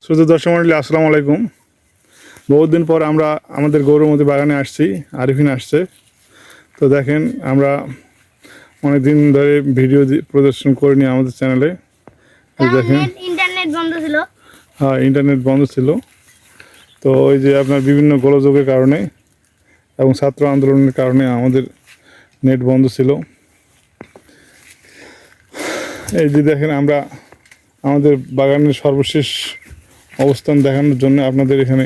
শুধু দর্শক মণ্ডলী আসসালামু আলাইকুম। বহুত দিন পর আমরা আমাদের গৌরমতী বাগানে আসছি, আরিফিন আসছে। তো দেখেন আমরা অনেক দিন ধরে ভিডিও প্রদর্শন করিনি আমাদের চ্যানেলে। দেখেন ইন্টারনেট বন্ধ ছিল। হ্যাঁ, ইন্টারনেট বন্ধ ছিল। তো ওই যে আপনার বিভিন্ন গোলযোগের কারণে এবং ছাত্র আন্দোলনের কারণে আমাদের নেট বন্ধ ছিল। এই যে দেখেন আমরা আমাদের বাগানের সর্বশেষ অবস্থান দেখানোর জন্য আপনাদের এখানে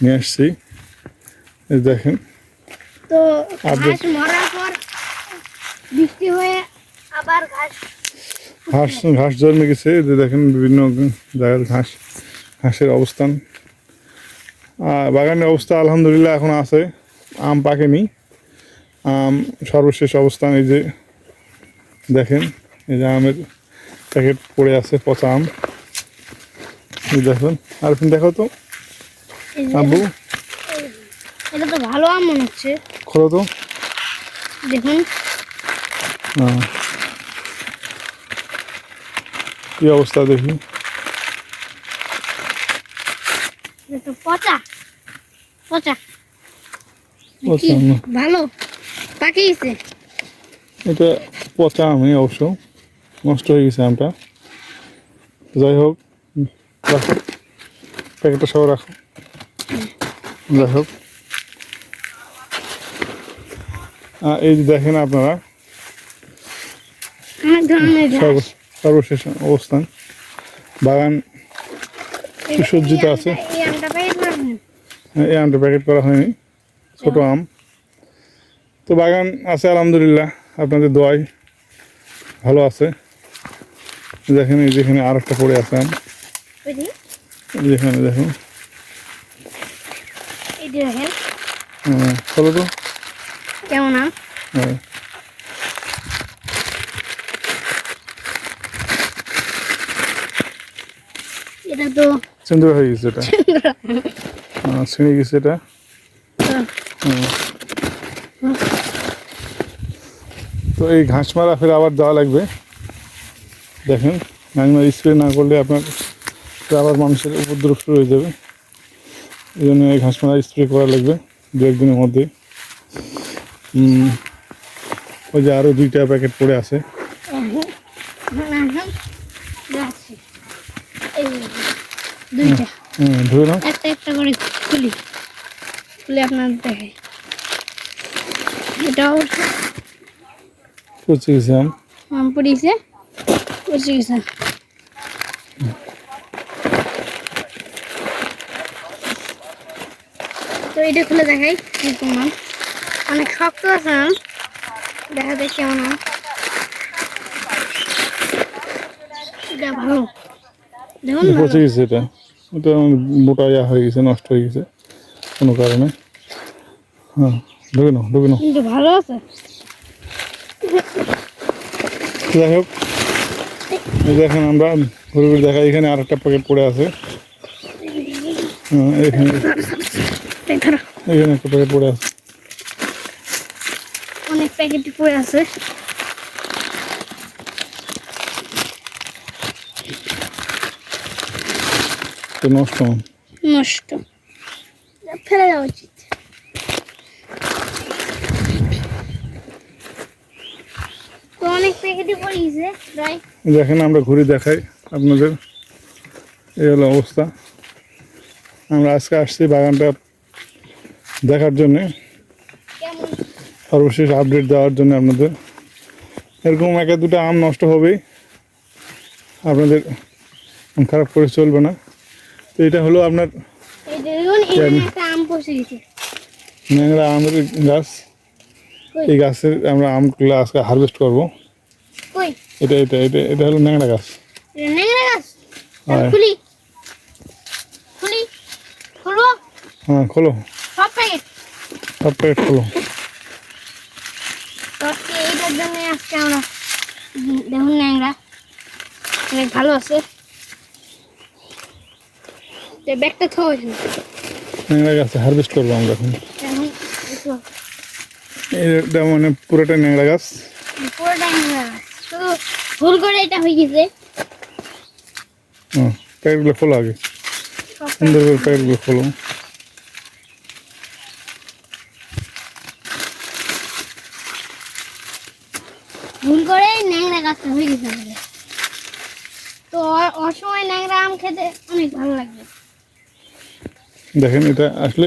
নিয়ে আসছি। এই দেখেন তো ঘাস মরার পর বৃষ্টি হয়ে আবার ঘাস জন্মে গেছে। এই যে দেখেন বিভিন্ন জায়গার ঘাসের অবস্থান। বাগানের অবস্থা আলহামদুলিল্লাহ এখন আছে, আম পাকেনি। আম সর্বশেষ অবস্থান। এই যে দেখেন, এই যে আমের প্যাকেট পড়ে আছে, পচা আম। এই দেখুন, আর দেখো তো আব্বু, এটা তো ভালো আম মনে হচ্ছে। খোলো তো, দেখুন কি অবস্থা দেখি। এটা পচা পচা পচা আম না, ভালো পাকিয়েছে। এটা পচা আমই অবশ্য, নষ্ট হয়ে গেছে আমটা। যাই হোক, রাখো প্যাকেটটা সব রাখো। যাই হোক, এই যে দেখেন আপনারা সর্বশেষ অবস্থান। বাগান সুসজ্জিত আছে। এই আমটা প্যাকেট করা হয়নি, ছোট আম। তো বাগান আছে আলহামদুলিল্লাহ, আপনাদের দোয়ায় ভালো আছে। দেখেন এই যেখানে আর একটা পড়ে আছে আম, যেখানে দেখুন। চলো তো কেমন আম? হ্যাঁ, এটা তো সিন্দুর হয়ে গেছে, এটা ছিঁড়ে গেছে এটা। তো এই ঘাস মারা ফের আবার দেওয়া লাগবে। দেখেন, ঘাস মারা স্প্রে না করলে আপনার আবার মানুষের উপদ্রব শুরু হয়ে যাবে। এই জন্য এই ঘাস মারা স্প্রে করা লাগবে 2-1 দিনের মধ্যে। ওই যে আরও 2টা প্যাকেট পড়ে আছে। ধরে নাও, একটা একটা করে খুলি খুলে আপনার দেখে। এটাও পচে গেছে আম পড়িয়েছে, পচে গেছে। তো এটা খুলে দেখাই কিরকম আম। অনেক শক্ত আছে আম, দেখা যায় কেমন আম। এটা ভালো, দেখুন পচে গেছে। এটা এটা মোটা হয়ে গেছে, নষ্ট হয়ে গেছে কোনো কারণে। হ্যাঁ, ঢুকে নাও, ঢুকে নাও। কিন্তু ভালো আছে। যাই হোক, দেখেন আমরা ঘুরে ঘুরে দেখাই। এখানে আর একটা প্যাকেট পড়ে আছে। এখানে একটা প্যাকেট পড়ে আছে। অনেক প্যাকেট পড়ে আছে। তো নষ্ট নষ্ট, ফেলে দেওয়া উচিত। তো অনেক প্যাকেটই পড়িয়েছে প্রায়। দেখেন আমরা ঘুরে দেখাই আপনাদের। এই হলো অবস্থা। আমরা আজকে আসছি বাগানটা দেখার জন্যে, কেমন সর্বশেষ আপডেট দেওয়ার জন্য আপনাদের। এরকম 1-2টা আম নষ্ট হবেই, আপনাদের খারাপ করে চলবে না। তো এটা হলো আপনার এই দেখুন, এখানে একটা আম পচে গেছে। ন্যাংরা আমের গাছ। এই গাছের আমরা আমগুলো আজকে হারভেস্ট করবো। কই এটা এটা এটা এটা হলো ন্যাংরা গাছ। এটা নেংরা গাছ? হ্যাঁ। খুলি খুলি খুলবো হ্যাঁ, খোলো, সব প্যাকেট। সব প্যাকেট খোলো। তো এইটার জন্য আজকে আমরা দেখুন ন্যাংরা অনেক ভালো আছে। ব্যাগটা খাওয়া হয়েছে ন্যাংরা গাছে হারভেস্ট করবো আমরা এখন। এখন। এটা মানে পুরোটা ন্যাংরা গাছ। পুরোটা ন্যাংরা গাছ, শুধু ভুল করে এটা হয়ে গেছে। প্যাকেটগুলো খোলো আগে। সুন্দর করে প্যাকেটগুলো খোলো। ভুল করে ন্যাংরা গাছটা হয়ে গেছে আমাদের। তো অসময় ন্যাংরা আম খেতে অনেক ভালো লাগবে। দেখেন এটা আসলে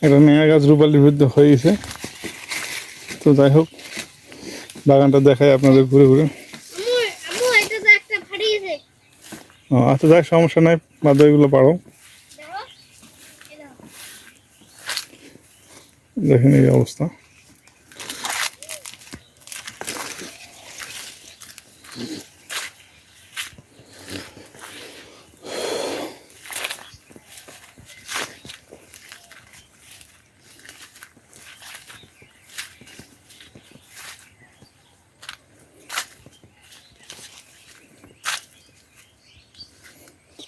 একটা নেয়া গাছ রূপালির বিরুদ্ধে হয়ে গেছে। তো যাই হোক, বাগানটা দেখায় আপনাদের ঘুরে ঘুরে। আম্মু আম্মু এটা তো একটা ফাটিয়েছে। ও আচ্ছা, যাই সমস্যা নাই, বাদ এগুলো পারো। দেখো এই দেখো। দেখেন এই অবস্থা।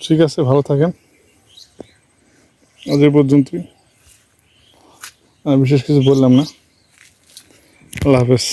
ঠিক আছে, ভালো থাকেন। আজ এই পর্যন্তই, আর বিশেষ কিছু বললাম না। আল্লাহ হাফেজ।